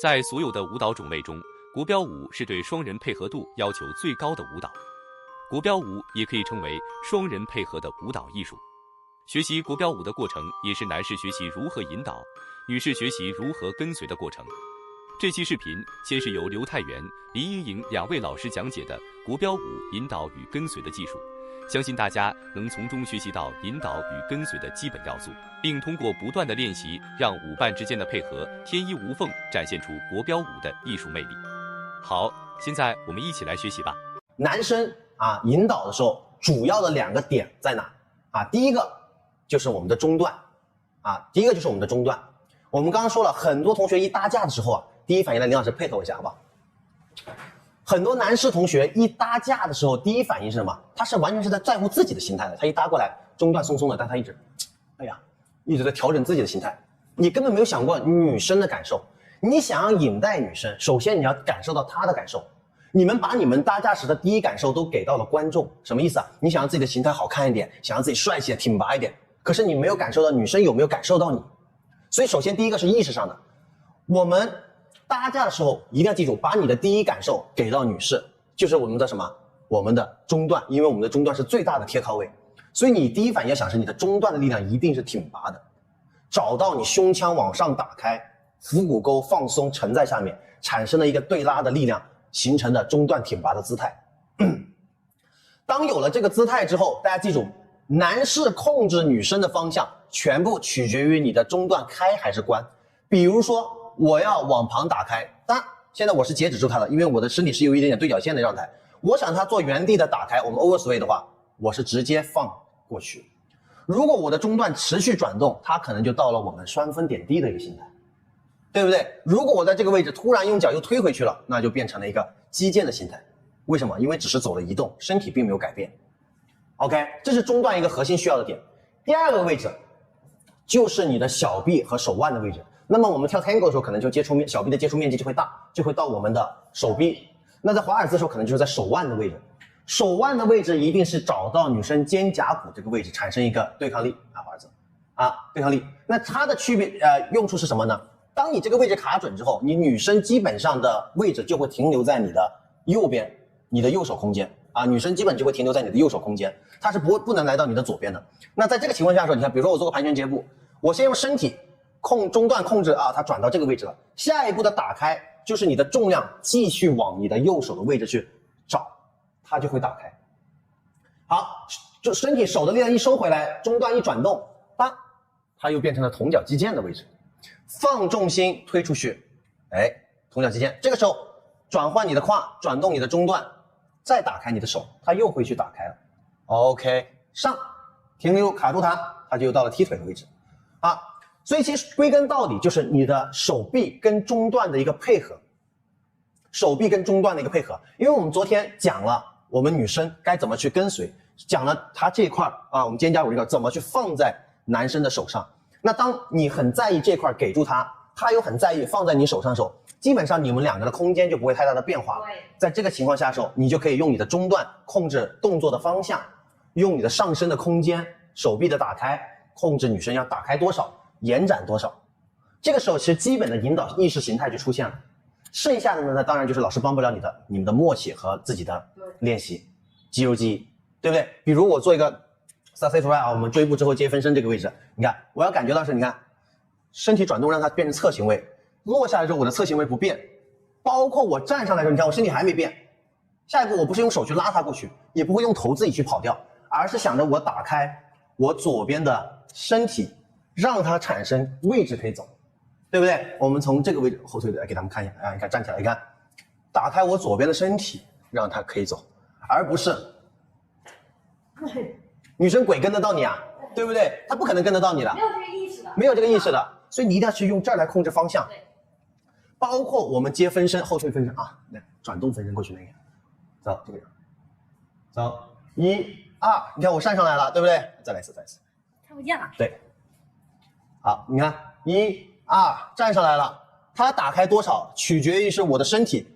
在所有的舞蹈种类中，国标舞是对双人配合度要求最高的舞蹈。国标舞也可以称为双人配合的舞蹈艺术。学习国标舞的过程也是男士学习如何引导，女士学习如何跟随的过程。这期视频先是由刘太原、黎莹莹2位老师讲解的国标舞引导与跟随的技术，相信大家能从中学习到引导与跟随的基本要素，并通过不断的练习，让舞伴之间的配合天衣无缝，展现出国标舞的艺术魅力。好，现在我们一起来学习吧。男生引导的时候，主要的2个点在哪？第一个就是我们的中段，我们刚刚说了，很多同学一搭架的时候第一反应来，林老师配合我一下，好不好？很多男士同学一搭架的时候，第一反应是什么？他是完全是在乎自己的心态的。他一搭过来，中段松松的，但他一直在调整自己的心态。你根本没有想过女生的感受。你想要引带女生，首先你要感受到她的感受。你们把你们搭架时的第一感受都给到了观众，什么意思？你想让自己的形态好看一点，想让自己帅气挺拔一点，可是你没有感受到女生有没有感受到你。所以首先第一个是意识上的，我们搭架的时候一定要记住，把你的第一感受给到女士，就是我们的什么？我们的中段，因为我们的中段是最大的贴靠位，所以你第一反应要想是你的中段的力量一定是挺拔的，找到你胸腔往上打开，腹股沟放松沉在下面，产生了一个对拉的力量，形成的中段挺拔的姿态。当有了这个姿态之后，大家记住，男士控制女生的方向全部取决于你的中段开还是关。比如说我要往旁打开，当然现在我是截止住它了，因为我的身体是有一点点对角线的状态，我想它做原地的打开，我们 oversway 的话，我是直接放过去。如果我的中段持续转动，它可能就到了我们双分点地的一个形态，对不对？如果我在这个位置突然用脚又推回去了，那就变成了一个击剑的形态。为什么？因为只是走了移动，身体并没有改变。OK， 这是中段一个核心需要的点。第二个位置就是你的小臂和手腕的位置。那么我们跳 tango 的时候，可能就小臂的接触面积就会大，就会到我们的手臂。那在华尔兹的时候，可能就是在手腕的位置。手腕的位置一定是找到女生肩胛骨这个位置，产生一个对抗力华尔兹对抗力。那它的区别用处是什么呢？当你这个位置卡准之后，你女生基本上的位置就会停留在你的右边，你的右手空间女生基本就会停留在你的右手空间，它是不能来到你的左边的。那在这个情况下的时候，你看，比如说我做个盘旋接步，我先用身体中段控制它转到这个位置了，下一步的打开就是你的重量继续往你的右手的位置去找，它就会打开。好，就身体手的力量一收回来，中段一转动，它又变成了同脚击剑的位置。放重心推出去，同脚击剑，这个时候转换你的胯，转动你的中段，再打开你的手，它又会去打开了。OK， 上停留卡住它就又到了踢腿的位置所以其实归根到底就是你的手臂跟中段的一个配合，因为我们昨天讲了我们女生该怎么去跟随，讲了它这一块我们肩胛骨这块怎么去放在男生的手上。那当你很在意这块给住他又很在意放在你手上的时候，基本上你们2个的空间就不会太大的变化。在这个情况下的时候，你就可以用你的中段控制动作的方向，用你的上身的空间，手臂的打开，控制女生要打开多少，延展多少。这个时候其实基本的引导意识形态就出现了。剩下的呢，当然就是老师帮不了你们的默契和自己的练习，肌肉记忆，对不对？比如我做一个 success right 我们追步之后接分身这个位置，你看我要感觉到是，你看身体转动让它变成侧行位，落下来之后我的侧行位不变，包括我站上来的时候，你看我身体还没变。下一步我不是用手去拉它过去，也不会用头自己去跑掉，而是想着我打开我左边的身体，让它产生位置可以走，对不对？我们从这个位置后退的来给他们看一下你看站起来，你看打开我左边的身体，让它可以走，而不是女生鬼跟得到你对不对？她不可能跟得到你的，没有这个意识的，所以你一定要去用这儿来控制方向。包括我们接分身后退分身来转动分身过去那个，走这个走1、2，你看我站上来了，对不对？再来一次看不见了。对，好，你看1、2站上来了，它打开多少取决于是我的身体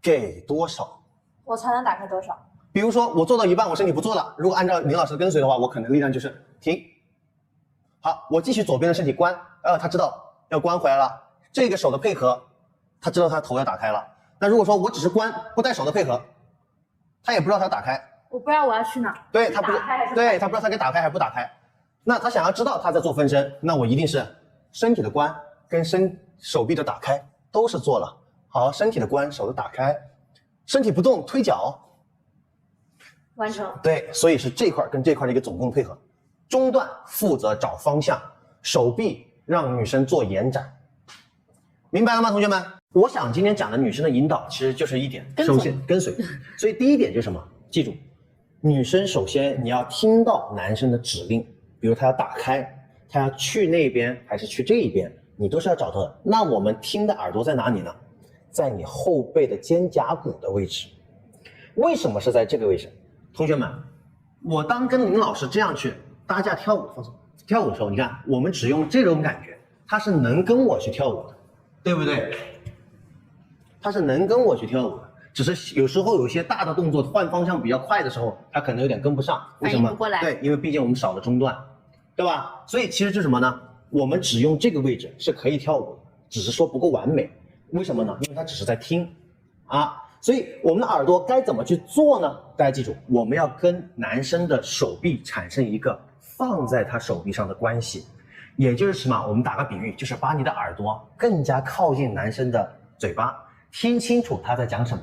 给多少，我才能打开多少。比如说我做到一半我身体不做了，如果按照林老师的跟随的话，我可能力量就是停。好，我继续左边的身体关，他知道要关回来了，这个手的配合，他知道他头要打开了。那如果说我只是关，不带手的配合，他也不知道他打开。我不知道我要去哪，对他不打开还是对他不知道他给打开还是不打开。那他想要知道他在做分身，那我一定是身体的关跟手臂的打开都是做了。好，身体的关，手的打开，身体不动，推脚，完成。对，所以是这块跟这块的一个总共配合。中段负责找方向，手臂让女生做延展，明白了吗，同学们？我想今天讲的女生的引导其实就是一点，首先跟随。所以第一点就是什么？记住，女生首先你要听到男生的指令，比如他要打开，他要去那边还是去这一边，你都是要找到的。那我们听的耳朵在哪里呢？在你后背的肩胛骨的位置。为什么是在这个位置？同学们，我当跟林老师这样去搭架跳舞，放松跳舞的时候，你看我们只用这种感觉，他是能跟我去跳舞的，对不对？他是能跟我去跳舞的，只是有时候有些大的动作换方向比较快的时候，他可能有点跟不上。为什么？反应不过来。对，因为毕竟我们少了中段，对吧？所以其实是什么呢？我们只用这个位置是可以跳舞的，只是说不够完美。为什么呢？因为他只是在听啊。所以我们的耳朵该怎么去做呢？大家记住，我们要跟男生的手臂产生一个放在他手臂上的关系，也就是什么？我们打个比喻，就是把你的耳朵更加靠近男生的嘴巴，听清楚他在讲什么。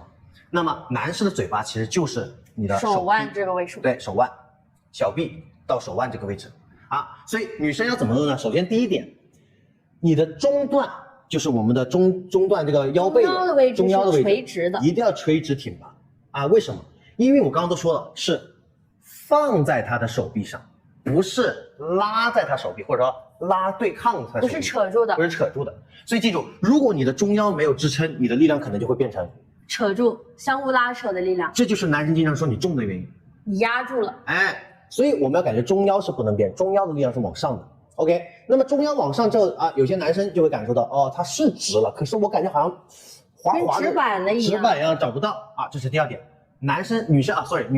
那么男生的嘴巴其实就是你的手腕这个位置，对，手腕、小臂到手腕这个位置啊。所以女生要怎么做呢？首先第一点，你的中段。就是我们的中段这个腰背中腰的位置，中腰的位置垂直的，一定要垂直挺拔啊！为什么？因为我刚刚都说了，是放在他的手臂上，不是拉在他手臂，或者说拉对抗他手臂，不是扯住的，不是扯住的。所以记住，如果你的中腰没有支撑，你的力量可能就会变成扯住，相互拉扯的力量。这就是男生经常说你重的原因，你压住了。哎，所以我们要感觉中腰是不能变，中腰的力量是往上的。OK， 那么中腰往上之后啊，有些男生就会感受到哦，它是直了，可是我感觉好像滑滑的，跟直板的一样，直板一样找不到啊，这是第二点。女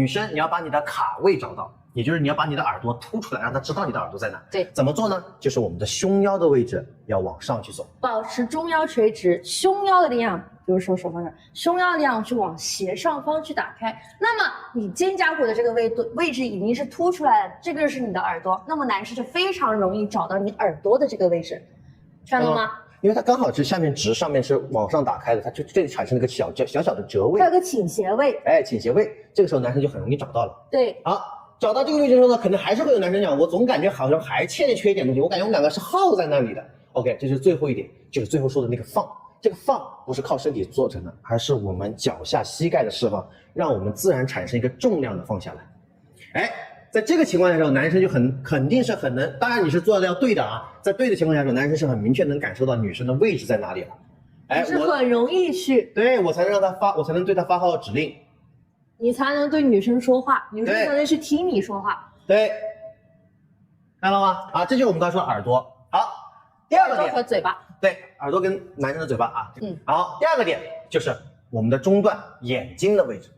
生你要把你的卡位找到，也就是你要把你的耳朵凸出来，让他知道你的耳朵在哪。对，怎么做呢？就是我们的胸腰的位置要往上去走，保持中腰垂直，胸腰的力量，比如说手方向，胸腰的力量去往斜上方去打开。那么你肩胛骨的这个位置已经是凸出来了，这个就是你的耳朵。那么男生就非常容易找到你耳朵的这个位置，看到吗？因为它刚好是下面直，上面是往上打开的，它就这里产生了个小小的折位，它有个倾斜位，哎，倾斜位，这个时候男生就很容易找到了。对，好，找到这个位置之后呢，可能还是会有男生讲，我总感觉好像还欠缺一点东西，我感觉我们两个是耗在那里的。OK， 这是最后一点，就是最后说的那个放。这个放不是靠身体做成的，而是我们脚下膝盖的释放，让我们自然产生一个重量的放下来。哎，在这个情况下的时候，男生就肯定是很能，当然你是做的要对的啊，在对的情况下的时候，男生是很明确能感受到女生的位置在哪里了。哎，是很容易去，对我才能让他发，我才能对他发号指令，你才能对女生说话，女生才能去听你说话。对，看到吗？啊，这就是我们刚才说的耳朵。好，第二个点和嘴巴，对，耳朵跟男生的嘴巴啊。好，第二个点就是我们的中段眼睛的位置。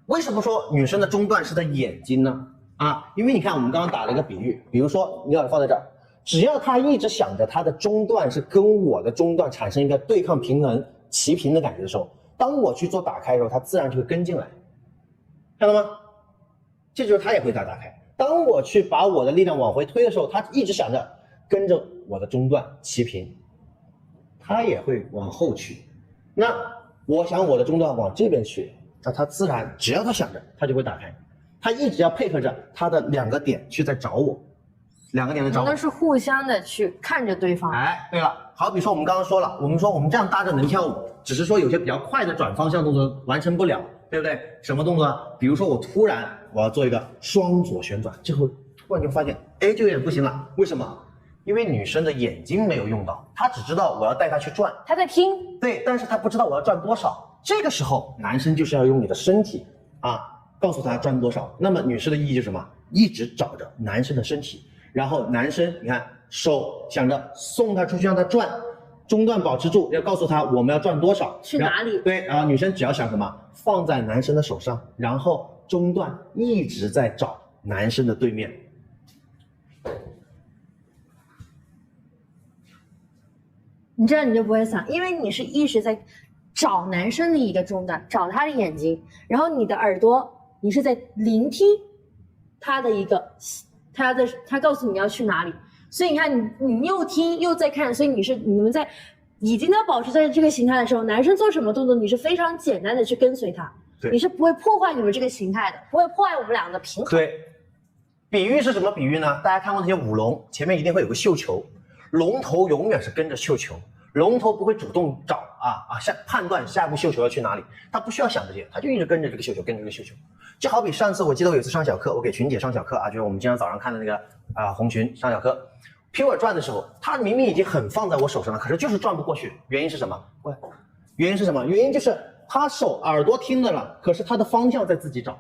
为什么说女生的中段是在眼睛呢？啊，因为你看我们刚刚打了一个比喻，比如说你要放在这儿，只要他一直想着他的中段是跟我的中段产生一个对抗平衡齐平的感觉的时候，当我去做打开的时候，他自然就会跟进来，看到吗？这就是他也会打开。当我去把我的力量往回推的时候，他一直想着跟着我的中段齐平，他也会往后去。那我想我的中段往这边去，那他自然只要他想着，他就会打开。他一直要配合着他的两个点去在找我，两个点在找我，都是互相的去看着对方。哎，对了，好比说我们刚刚说了，我们说我们这样搭着能跳舞，只是说有些比较快的转方向动作完成不了，对不对？什么动作？比如说我突然我要做一个双左旋转，这会突然就发现，哎，就有点不行了。为什么？因为女生的眼睛没有用到，她只知道我要带她去转，她在听，对，但是她不知道我要转多少。这个时候，男生就是要用你的身体啊，告诉他转多少。那么女士的意义就是什么？一直找着男生的身体，然后男生你看手想着送他出去让他转，中段保持住，要告诉他我们要转多少，去哪里？对，然后女生只要想什么，放在男生的手上，然后中段一直在找男生的对面。你这样你就不会散，因为你是一直在找男生的一个中段，找他的眼睛，然后你的耳朵，你是在聆听他的一个，他告诉你要去哪里，所以你看你又听又在看，所以你们在已经在保持在这个形态的时候，男生做什么动作，你是非常简单的去跟随他，你是不会破坏你们这个形态的，不会破坏我们俩的平衡。对，比喻是什么比喻呢？大家看过那些舞龙，前面一定会有个绣球。龙头永远是跟着绣球，龙头不会主动找判断下一步绣球要去哪里，他不需要想这些，他就一直跟着这个绣球，跟着这个绣球。就好比上次我记得我有一次上小课，我给群姐上小课就是我们今天早上看的那个红裙上小课，拼我转的时候，他明明已经很放在我手上了，可是就是转不过去，原因是什么？原因是什么？原因就是他手耳朵听着了，可是他的方向在自己找，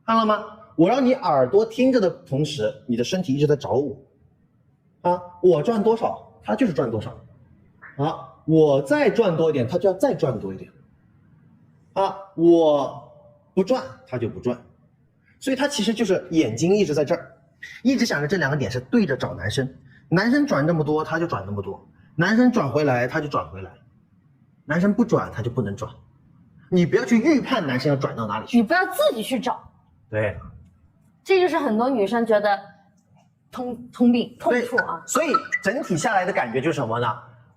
看了吗？我让你耳朵听着的同时，你的身体一直在找我。我转多少，它就是转多少。我再转多一点，它就要再转多一点。我不转，它就不转。所以它其实就是眼睛一直在这儿，一直想着这两个点是对着找男生。男生转这么多，他就转那么多；男生转回来，他就转回来；男生不转，他就不能转。你不要去预判男生要转到哪里去，你不要自己去找。对，这就是很多女生觉得通病痛处啊。所以整体下来的感觉就是什么呢？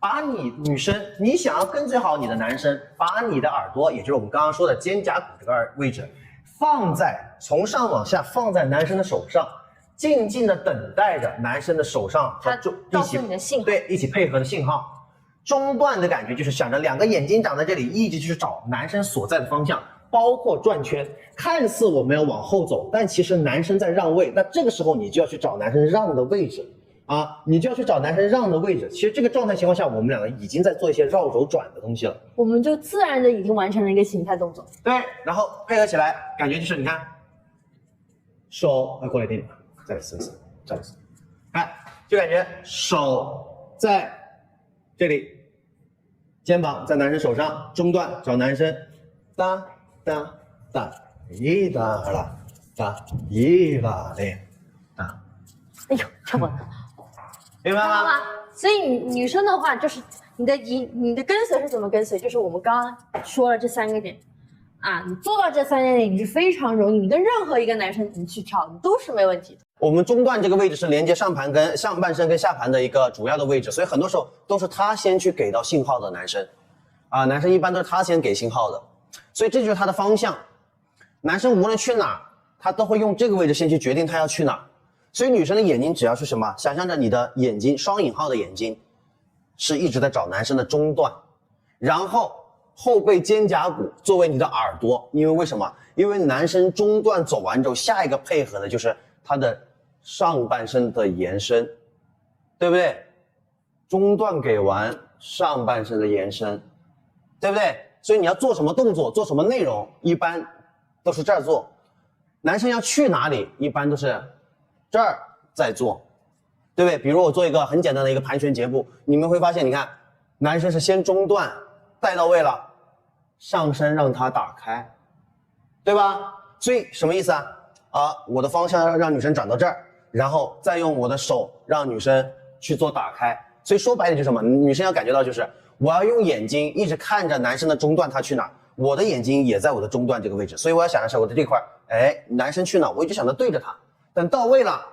把你女生，你想要跟随好你的男生，把你的耳朵，也就是我们刚刚说的肩胛骨这个位置，从上往下放在男生的手上，静静的等待着男生的手上他告诉你的信号，对，一起配合的信号。中段的感觉就是想着两个眼睛长在这里，一直去找男生所在的方向，包括转圈。看似我们要往后走，但其实男生在让位，那这个时候你就要去找男生让的位置你就要去找男生让的位置。其实这个状态情况下，我们两个已经在做一些绕轴转的东西了，我们就自然的已经完成了一个形态动作。对，然后配合起来，感觉就是你看，手过来一点，再来试试，再来试，看，就感觉手在这里，肩膀在男生手上，中段找男生，哒哒哒，一哒啦哒，一啦嘞哒。哎呦，超过了，明白吗？所以女生的话，就是你的跟随是怎么跟随？就是我们刚刚说了这三个点你做到这三个点，你是非常容易，你跟任何一个男生你去跳，你都是没问题的。我们中段这个位置是连接上半身跟下盘的一个主要的位置，所以很多时候都是他先去给到信号的男生男生一般都是他先给信号的，所以这就是他的方向。男生无论去哪，他都会用这个位置先去决定他要去哪。所以女生的眼睛只要是什么，想象着你的眼睛双引号的眼睛是一直在找男生的中段，然后后背肩胛骨作为你的耳朵，因为什么？因为男生中段走完之后，下一个配合的就是他的上半身的延伸，对不对？中段给完，上半身的延伸，对不对？所以你要做什么动作，做什么内容，一般都是这儿做。男生要去哪里，一般都是这儿在做，对不对？比如我做一个很简单的一个盘旋截步，你们会发现，你看，男生是先中段带到位了，上身让他打开，对吧？所以什么意思我的方向让女生转到这儿，然后再用我的手让女生去做打开。所以说白点就是什么？女生要感觉到就是我要用眼睛一直看着男生的中段他去哪，我的眼睛也在我的中段这个位置，所以我要想的是我的这块，男生去哪，我一直想着对着他。等到位了，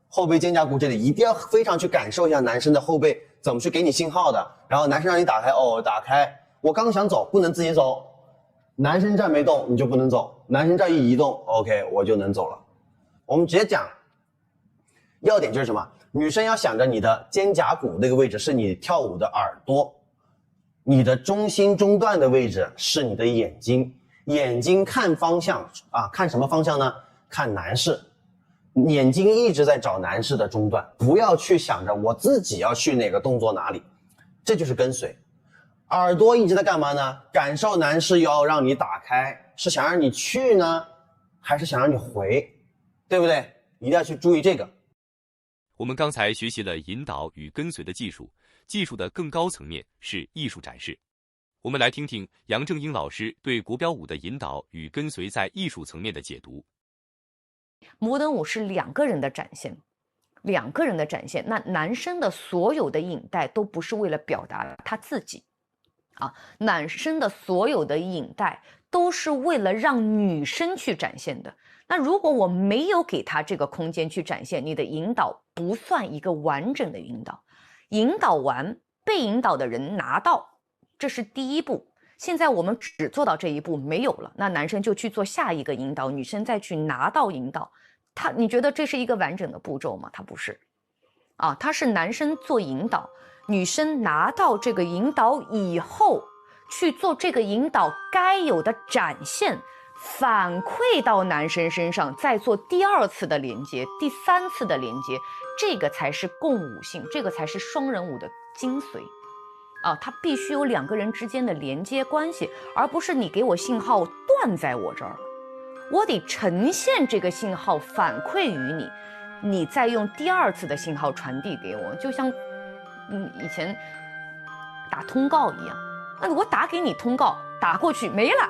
后背肩胛骨这里一定要非常去感受一下男生的后背怎么去给你信号的，然后男生让你打开，打开，我刚想走不能自己走，男生这儿没动你就不能走，男生这儿一移动 OK 我就能走了。我们直接讲要点就是什么，女生要想着你的肩胛骨那个位置是你跳舞的耳朵，你的中心中段的位置是你的眼睛，眼睛看方向看什么方向呢？看男士，眼睛一直在找男士的中段，不要去想着我自己要去哪个动作哪里，这就是跟随。耳朵一直在干嘛呢？感受男士要让你打开，是想让你去呢，还是想让你回，对不对？一定要去注意这个。我们刚才学习了引导与跟随的技术，技术的更高层面是艺术展示。我们来听听杨正英老师对国标舞的引导与跟随在艺术层面的解读。摩登舞是两个人的展现，两个人的展现。那男生的所有的引带都不是为了表达他自己啊，男生的所有的引带都是为了让女生去展现的。那如果我没有给他这个空间去展现，你的引导不算一个完整的引导。引导完，被引导的人拿到，这是第一步。现在我们只做到这一步没有了，那男生就去做下一个引导，女生再去拿到引导。你觉得这是一个完整的步骤吗？它不是啊，它是男生做引导，女生拿到这个引导以后去做这个引导该有的展现，反馈到男生身上，再做第二次的连接，第三次的连接，这个才是共舞性，这个才是双人舞的精髓啊！它必须有两个人之间的连接关系，而不是你给我信号断在我这儿了，我得呈现这个信号反馈于你，你再用第二次的信号传递给我，就像以前打通告一样，那我打给你通告，打过去没了，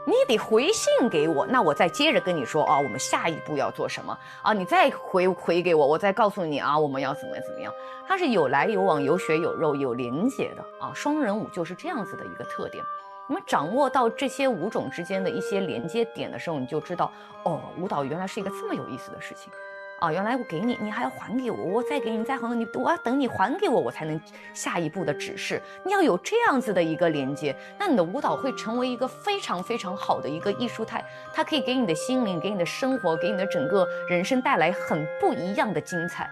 你得回信给我，那我再接着跟你说啊，我们下一步要做什么啊？你再回给我，我再告诉你啊，我们要怎么样。它是有来有往，有血有肉，有连结的啊。双人舞就是这样子的一个特点。你们掌握到这些舞种之间的一些连接点的时候，你就知道哦，舞蹈原来是一个这么有意思的事情。啊，原来我给你，你还要还给我，我再给你，再还给你，我要等你还给我，我才能下一步的指示。你要有这样子的一个连接，那你的舞蹈会成为一个非常非常好的一个艺术态，它可以给你的心灵、给你的生活、给你的整个人生带来很不一样的精彩。